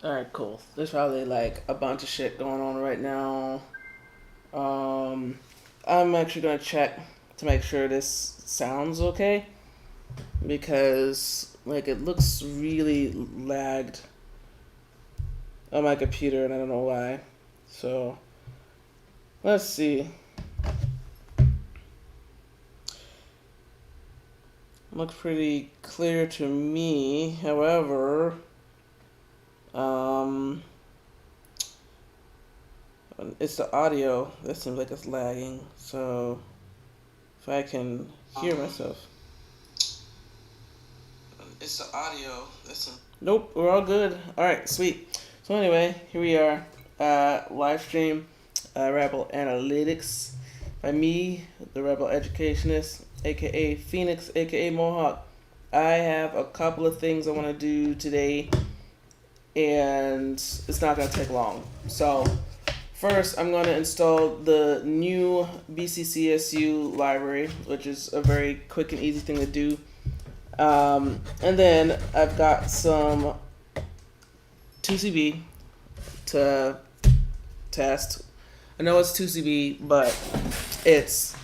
Alright, cool. There's probably like a bunch of shit going on right now. Um, I'm actually gonna check to make sure this sounds okay because like it looks really lagged on my computer and I don't know why. So let's see. Looks pretty clear to me. However, um, it's the audio that seems like it's lagging. So if I can hear myself. It's the audio. Listen. Nope, we're all good. All right, sweet. So anyway, here we are. Live stream, Rebel Analytics by me, the Rebel Educationist, aka Phoenix, aka Mohawk. I have a couple of things I want to do today, and it's not gonna take long. So first, I'm going to install the new BCCSU library, which is a very quick and easy thing to do. And then I've got some 2C-B to test. I know it's 2C-B, but it's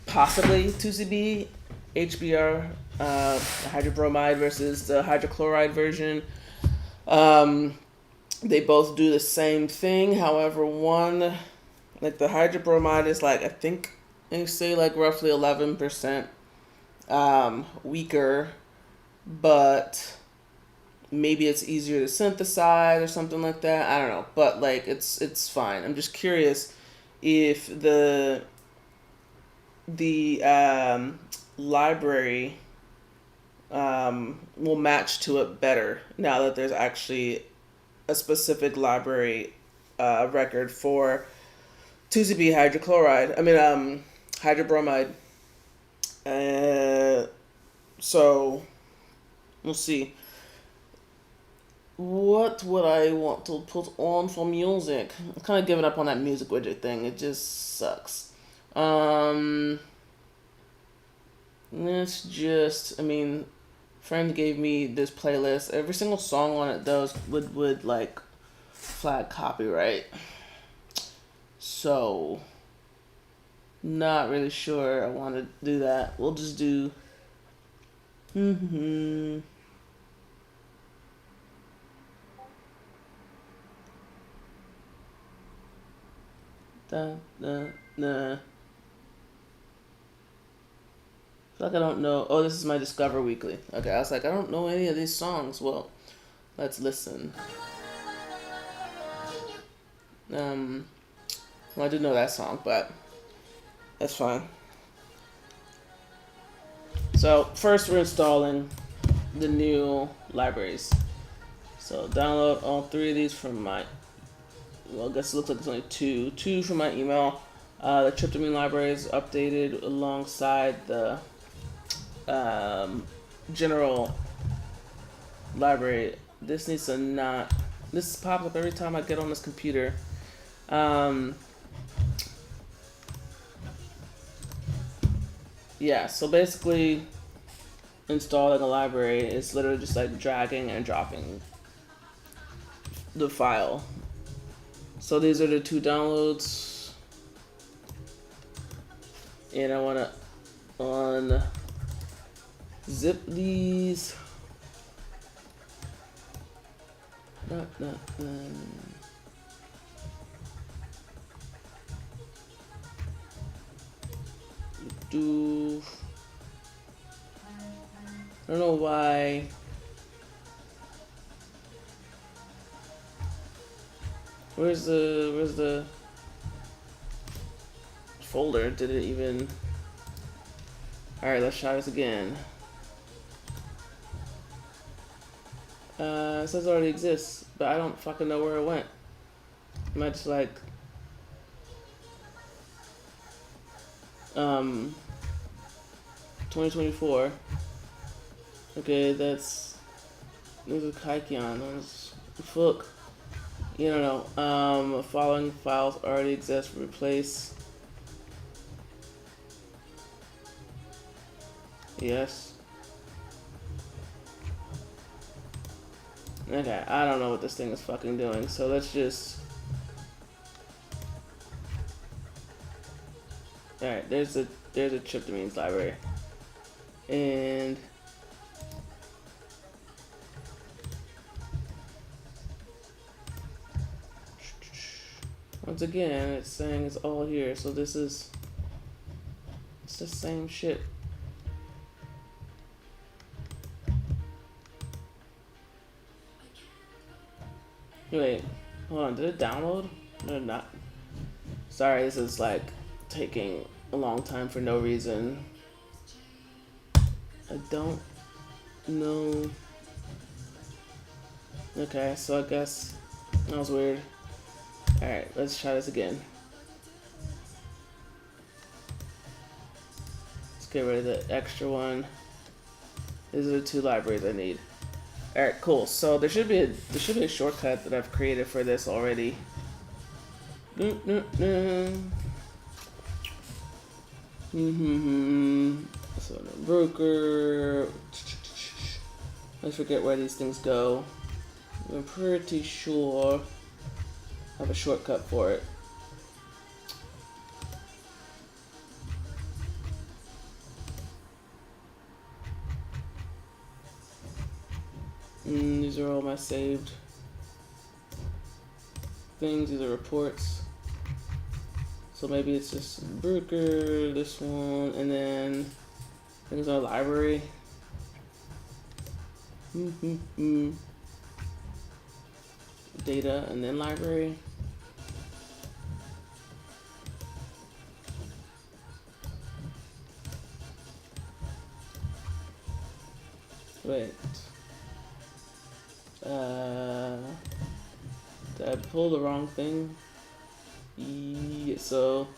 possibly 2C-B, HBr, hydrobromide versus the hydrochloride version. They both do the same thing. However, one, like the hydrobromide is like, I think they say like roughly 11% weaker, but maybe it's easier to synthesize or something like that. I don't know, but like it's fine. I'm just curious if the library will match to it better now that there's actually a specific library record for 2C-B hydrochloride. Hydrobromide. So we'll see. What would I want to put on for music? I'm kind of giving up on that music widget thing. It just sucks. Let's just. Friend gave me this playlist. Every single song on it though would like flag copyright. So not really sure I want to do that. We'll just do. Da, da, da. I feel like I don't know. Oh, this is my Discover Weekly. Okay, I was like, I don't know any of these songs. Well, let's listen. Well, I do know that song, but that's fine. So first, we're installing the new libraries. So download all three of these from my. Well, I guess it looks like it's only two. Two from my email. The tryptamine library is updated alongside the general library. This needs to not. This pops up every time I get on this computer. Yeah, so basically, installing a library is literally just like dragging and dropping the file. So these are the two downloads, and I want to unzip these. I don't know why. Where's the folder? Did it even? All right, let's try this again. It says it already exists, but I don't fucking know where it went. Am I just like 2024? Okay, there's a Kaikion. That's fuck. You don't know. Following files already exist. Replace. Yes. Okay, I don't know what this thing is fucking doing, so let's just... Alright, there's a tryptamines library. And... once again, it's saying it's all here, so this is... it's the same shit. Wait, hold on, did it download? No, not. Sorry, this is like taking a long time for no reason. I don't know. Okay, so I guess that was weird. Alright, let's try this again. Let's get rid of the extra one. These are the two libraries I need. Alright, cool. So there should be a shortcut that I've created for this already. So Bruker. Let's forget where these things go. I'm pretty sure I have a shortcut for it. These are all my saved things. These are reports. So maybe it's just Bruker, this one, and then I think it's our library. Data and then library. Wait. Did I pull the wrong thing? Yeah, so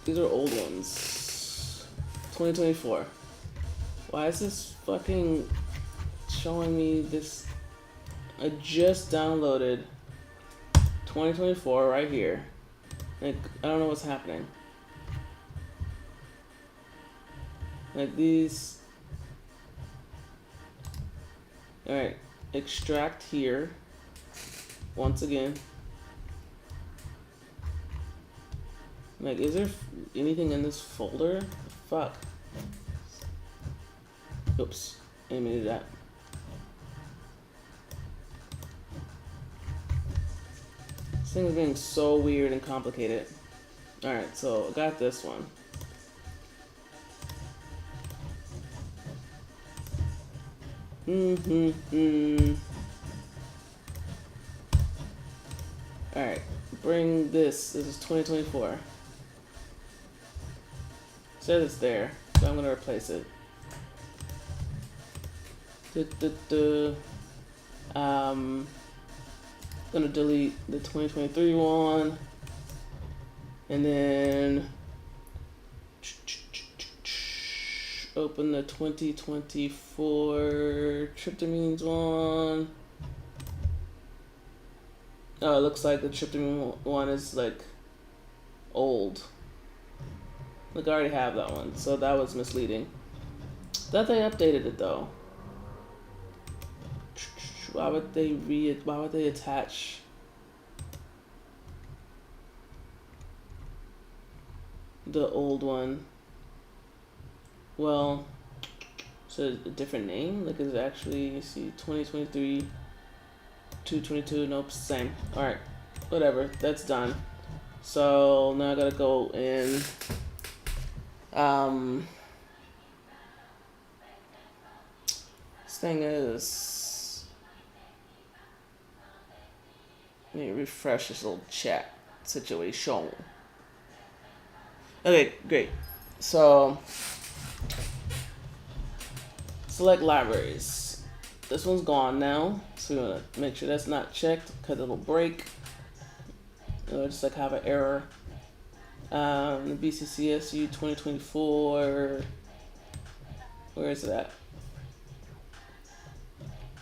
these are old ones. 2024. Why is this fucking showing me this? I just downloaded 2024 right here. Like, I don't know what's happening. Like these. Alright, extract here. Once again. Like, is there anything in this folder? Fuck. Oops, I didn't mean to do that. This thing is being so weird and complicated. Alright, so I got this one. Alright, bring this. This is 2024. Said it's there, so I'm gonna replace it. Gonna delete the 2023 one, and then open the 2024 tryptamines one. Oh, it looks like the tryptamine one is like old. Look, I already have that one, so that was misleading. That they updated it though. Why would they attach the old one? Well, so a different name? Like, is it actually, you see, 2023, 222, nope, same. Alright, whatever, that's done. So now I gotta go in, this thing is, let me refresh this little chat situation. Okay, great. So, select libraries. This one's gone now, so we want to make sure that's not checked because it'll break. It'll just like have an error. The BCCSU 2024. Where is it at?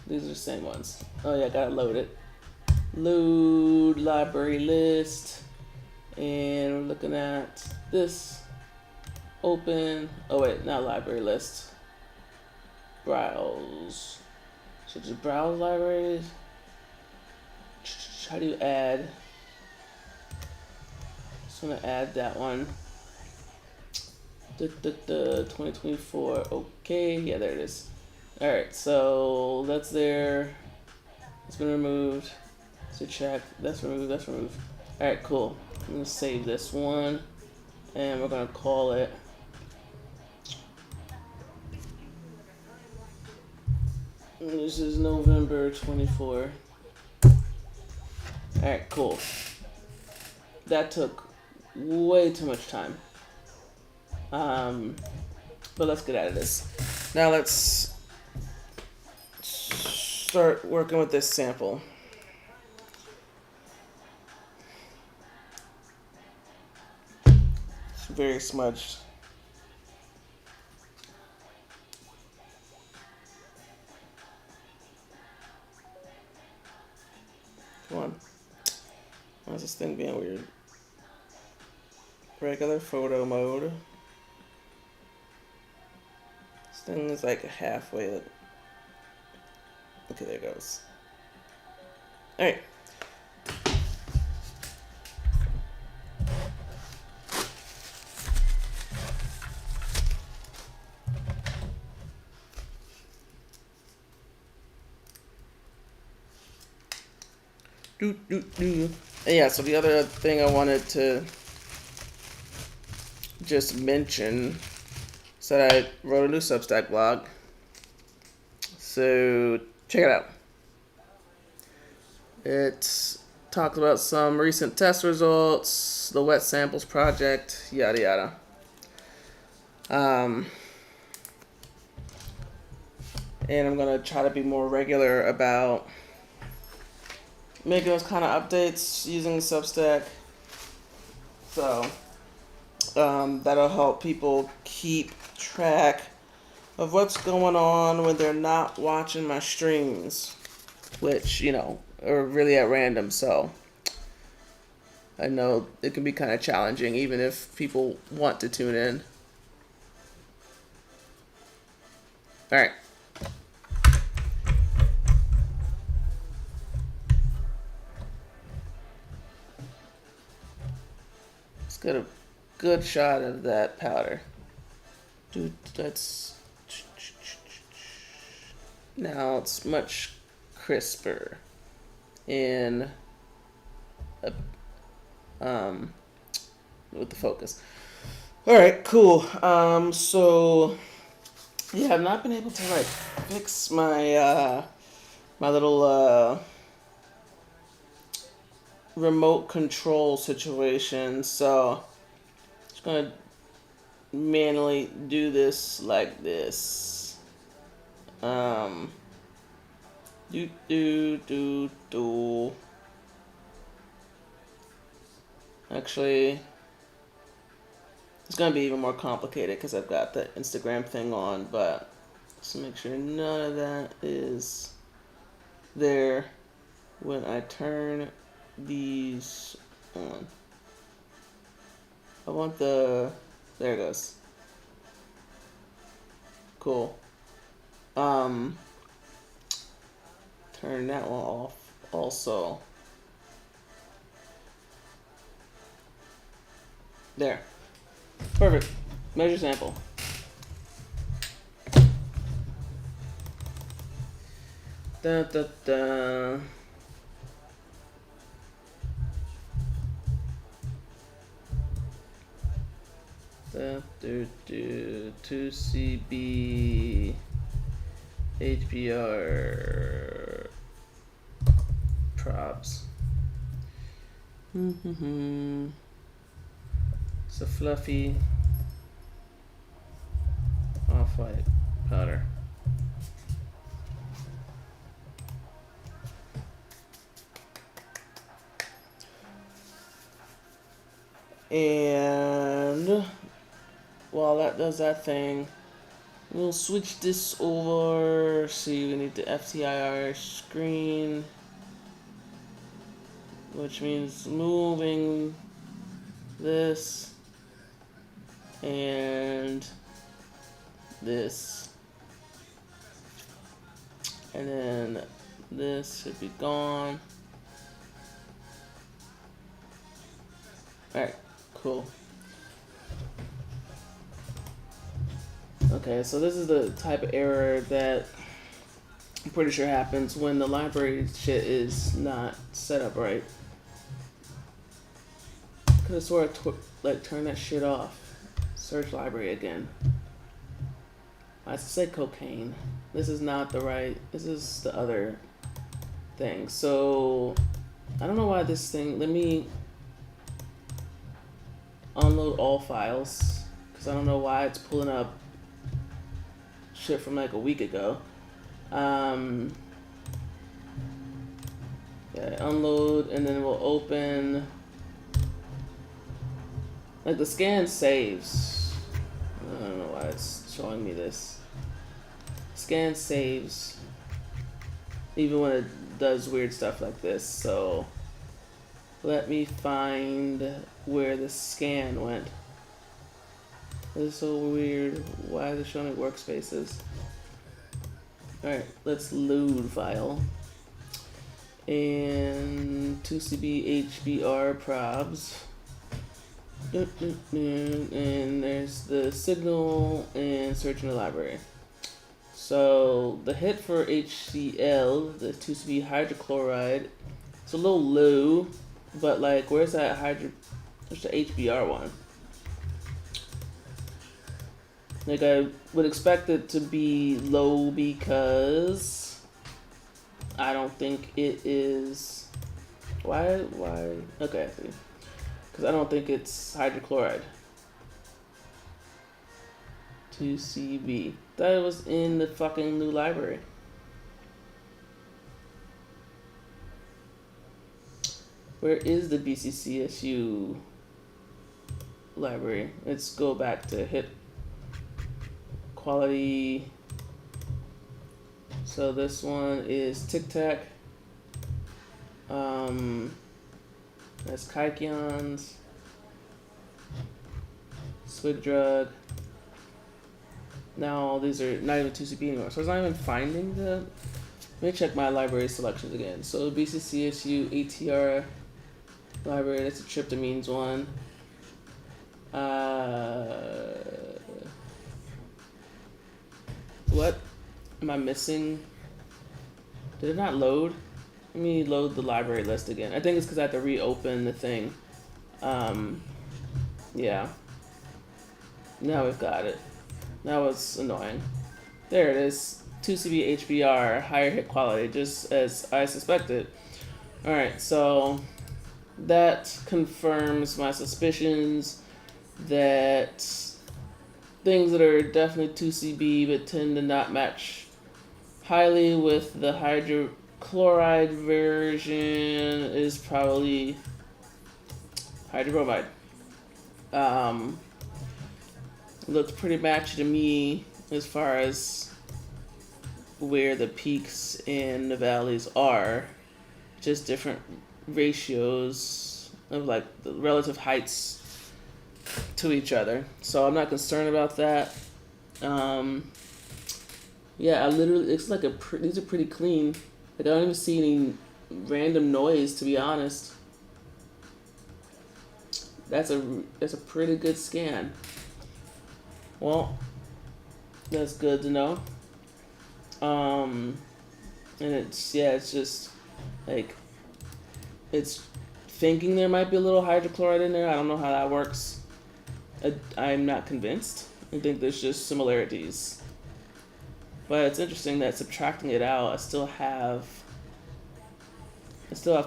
These are the same ones. Oh yeah, gotta load it. Load library list, and we're looking at this. open. Oh wait, not library list. Browse. So just browse libraries. How do you add? Just gonna add that one. The 2024. Okay, yeah, there it is. All right, so that's there. It's been removed. So check. That's removed. That's removed. All right, cool. I'm gonna save this one, and we're gonna call it. This is November 24. Alright, cool. That took way too much time. But let's get out of this. Now let's start working with this sample. It's very smudged. Come on. Why is this thing being weird? Regular photo mode. This thing is like halfway. Okay, there it goes. Alright. And yeah, so the other thing I wanted to just mention is that I wrote a new Substack blog. So check it out. It talks about some recent test results, the wet samples project, yada yada. And I'm gonna try to be more regular about making those kind of updates using Substack. So that'll help people keep track of what's going on when they're not watching my streams, which, you know, are really at random. So I know it can be kind of challenging even if people want to tune in. All right. Let's get a good shot of that powder. Dude, that's... Now it's much crisper in with the focus. All right, cool. So yeah, I've not been able to like fix my my little remote control situation, so I'm just gonna manually do this like this. Do. Actually, it's gonna be even more complicated because I've got the Instagram thing on, but just make sure none of that is there when I turn these on. I want the... There it goes. Cool. Turn that one off also. There. Perfect. Measure sample. Da da da. Da do do 2C-B HBR props. It's a fluffy off-white powder. And while that does that thing, we'll switch this over. See, we need the FTIR screen, which means moving this and this, and then this should be gone. Alright, cool. Okay, so this is the type of error that I'm pretty sure happens when the library shit is not set up right. Could have swore I turn that shit off. Search library again. I said cocaine. This is not the right. This is the other thing. So I don't know why this thing. Let me unload all files because I don't know why it's pulling up shit from like a week ago. Yeah, unload, and then we'll open. Like the scan saves. I don't know why it's showing me this. Scan saves even when it does weird stuff like this. So let me find where the scan went. This is so weird. Why is it showing me workspaces? Alright, let's load file. And 2C-B HBR probs. And there's the signal and search in the library. So the hit for HCl, the 2C-B hydrochloride, it's a little low, but like where's that there's the HBR one? Like I would expect it to be low because I don't think it is. Why? Okay, I see. Because I don't think it's hydrochloride. 2C-B. That was in the fucking new library. Where is the BCCSU library? Let's go back to hit quality. So this one is Tic Tac. That's Kykeons. Swig Drug. Now these are not even 2C-B anymore. So it's not even finding the. Let me check my library selections again. So BCCSU ATR library, that's a tryptamines one. What am I missing? Did it not load? Let me load the library list again. I think it's because I have to reopen the thing. Yeah. Now we've got it. Now it's annoying. There it is. 2C-B HBR, higher hit quality, just as I suspected. Alright, so that confirms my suspicions that things that are definitely 2C-B but tend to not match highly with the hydrochloride version is probably hydrobromide. Looks pretty matchy to me as far as where the peaks and the valleys are. Just different ratios of like the relative heights to each other. So I'm not concerned about that. Yeah, I literally, it's like these are pretty clean. Like I don't even see any random noise, to be honest. That's a pretty good scan. Well, that's good to know. And it's just like it's thinking there might be a little hydrochloride in there. I don't know how that works. I'm not convinced. I think there's just similarities. But it's interesting that subtracting it out, I still have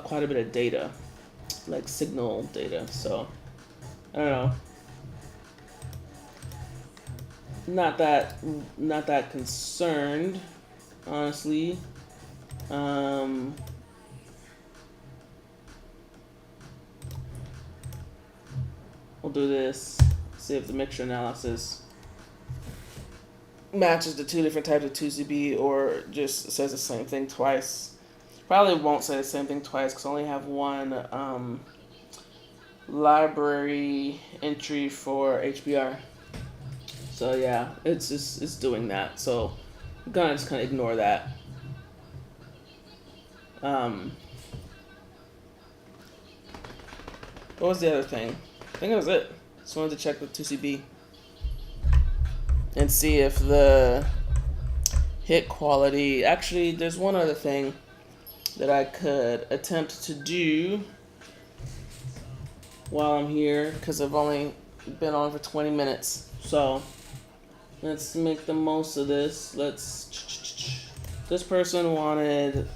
quite a bit of data, like signal data. So I don't know. Not that concerned, honestly. We'll do this. See if the mixture analysis matches the two different types of 2C-B or just says the same thing twice. Probably won't say the same thing twice because I only have one library entry for HBR. So yeah, it's doing that. So I'm gonna just kind of ignore that. What was the other thing? I think that was it. Just wanted to check with 2C-B and see if the hit quality. Actually, there's one other thing that I could attempt to do while I'm here because I've only been on for 20 minutes. So let's make the most of this. This person wanted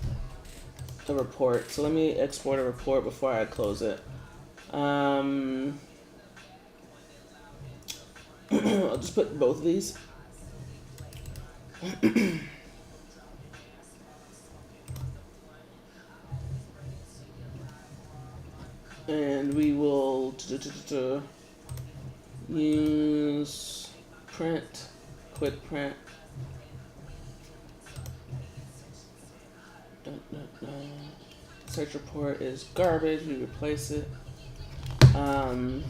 a report, so let me export a report before I close it. I'll just put both of these. And we will use print, quick print. Search report is garbage. We replace it. Let me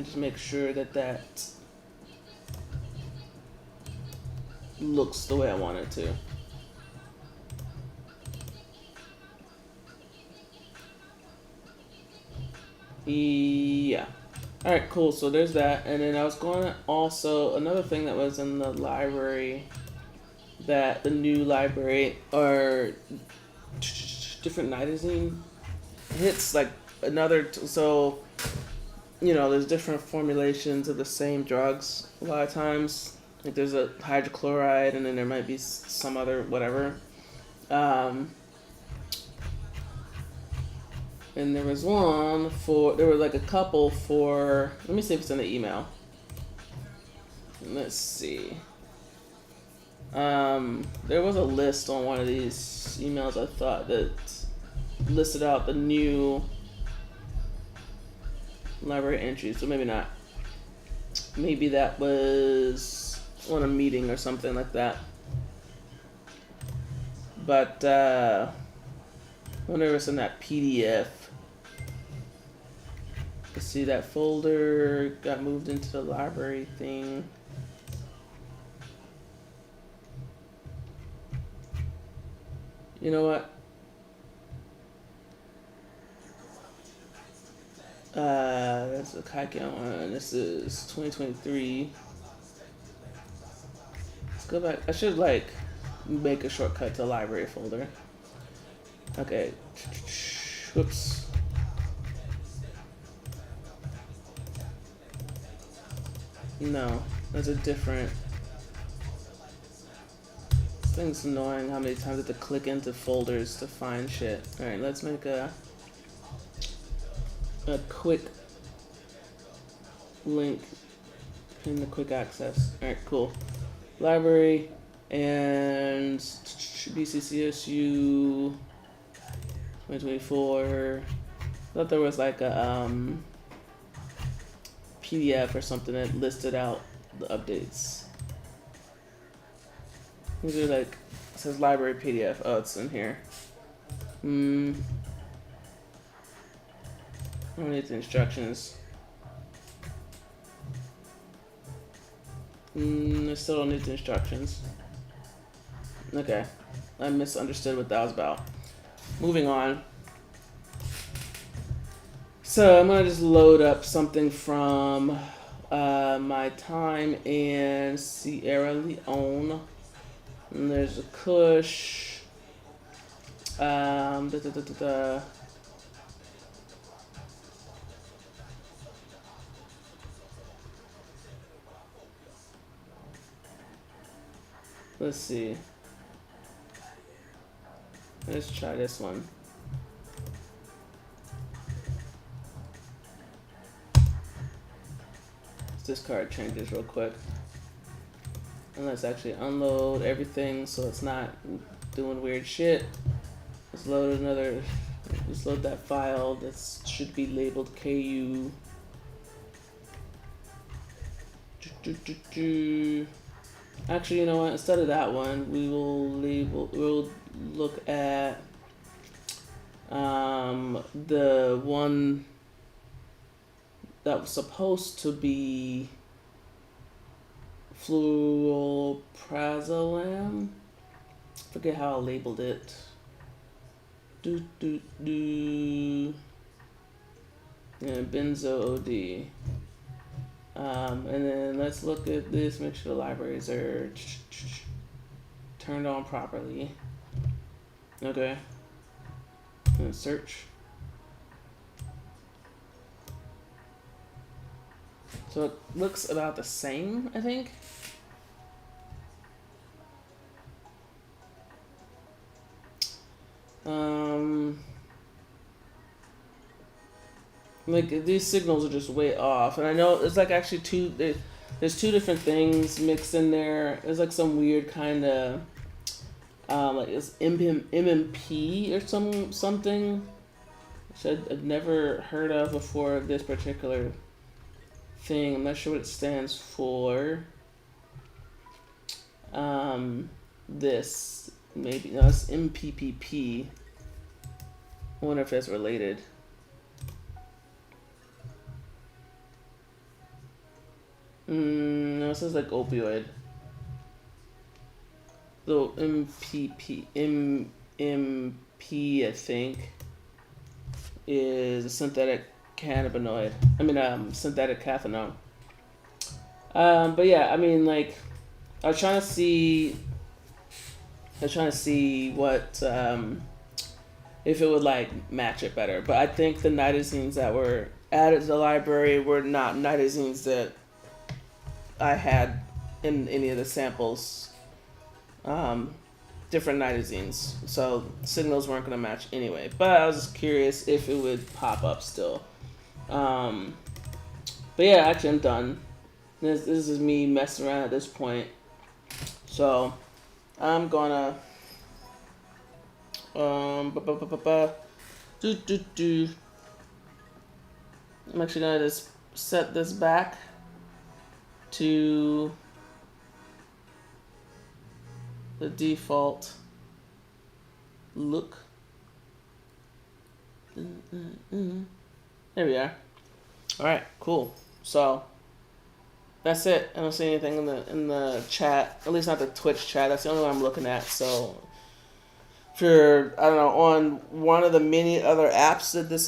just make sure that looks the way I want it to. Yeah. Alright, cool. So there's that. And then I was going to also, another thing that was in the library, that the new library are different nitazene hits, like another, so, you know, there's different formulations of the same drugs a lot of times. Like there's a hydrochloride and then there might be some other whatever. And there was one for, there were like a couple for, let me see if it's in the email. Let's see. There was a list on one of these emails, I thought, that listed out the new library entries, so maybe not. Maybe that was on a meeting or something like that. But I wonder if it's in that PDF. Let's see, that folder got moved into the library thing. You know what? That's a Kaikon one. This is 2023. Let's go back. I should like make a shortcut to library folder. Okay. Whoops. No, that's a different. This thing's annoying how many times I have to click into folders to find shit. Alright, let's make a quick link in the quick access. Alright, cool. Library and BCCSU 2024. I thought there was like a PDF or something that listed out the updates. These are like, it says library PDF. Oh, it's in here. I don't need the instructions. I still don't need the instructions. Okay. I misunderstood what that was about. Moving on. So I'm going to just load up something from my time in Sierra Leone. And there's a Kush. Let's see. Let's try this one. Let's discard changes real quick. And let's actually unload everything so it's not doing weird shit. Let's load another, let's load that file that should be labeled KU. Actually, you know what? Instead of that one, we'll look at the one that was supposed to be, fluoroprazolam. Forget how I labeled it. And benzo OD. And then let's look at this, make sure the libraries are turned on properly. Okay. And search. So it looks about the same, I think. Like these signals are just way off, and I know it's like actually there's two different things mixed in there. It's like some weird kind of like it's MMP or something, which I've never heard of before. This particular thing, I'm not sure what it stands for. This maybe no, it's MPPP. I wonder if that's related. No, it says like opioid. So MP, I think, is a synthetic cannabinoid. Synthetic cathinone. But yeah, I mean, like, I was trying to see what if it would like match it better. But I think the nitazenes that were added to the library were not nitazenes that I had in any of the samples. Different nitazenes, so signals weren't going to match anyway. But I was just curious if it would pop up still. But yeah, actually I'm done. This is me messing around at this point. So I'm gonna I'm actually gonna just set this back to the default look. There we are. All right, cool. So that's it. I don't see anything in the chat. At least not the Twitch chat. That's the only one I'm looking at. So if you're, I don't know, on one of the many other apps that this